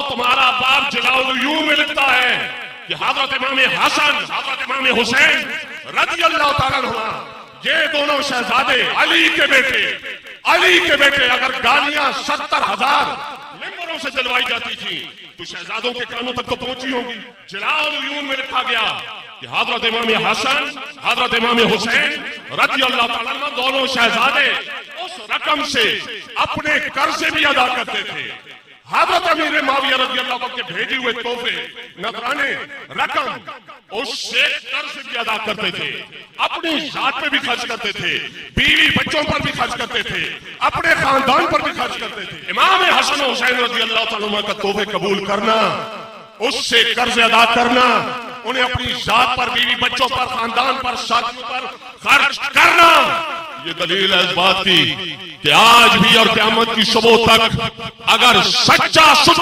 तुम्हारा बाप जलालुद्दीन में लिखता है कि हजरत इमाम हसन, हजरत इमाम हुसैन रज़ियल्लाहु ताला अन्हुमा, ये दोनों शहजादे अली के बेटे अगर गालियां 70,000 मिंबरों से जलवाई जाती थी तो शहजादों के कानों तक तो पहुंची होंगी। जलालुद्दीन में लिखा गया कि हजरत इमाम हसन, हजरत इमाम हुसैन रज़ियल्लाहु ताला अन्हुमा दोनों शहजादे उस रकम से अपने कर्ज भी अदा करते थे। हजरत अमीर मुआविया रज़ियल्लाहु अन्हु के भेजे हुए तोहफे, नजराने, रकम उससे कर्ज भी अदा करते थे, अपनी जात पे भी खर्च करते थे, बीवी बच्चों पर भी खर्च करते थे, अपने खानदान पर भी खर्च करते थे। इमाम हसन हुसैन रज़ियल्लाहु ताला अन्हुमा का तोहफे कबूल करना, उससे कर्ज अदा करना, उन्हें अपनी जात पर, बीवी बच्चों पर, खानदान पर, साथियों पर खर्च करना, ये दलील है इस बात की कि आज भी और क़यामत की सुबह तक अगर सच्चा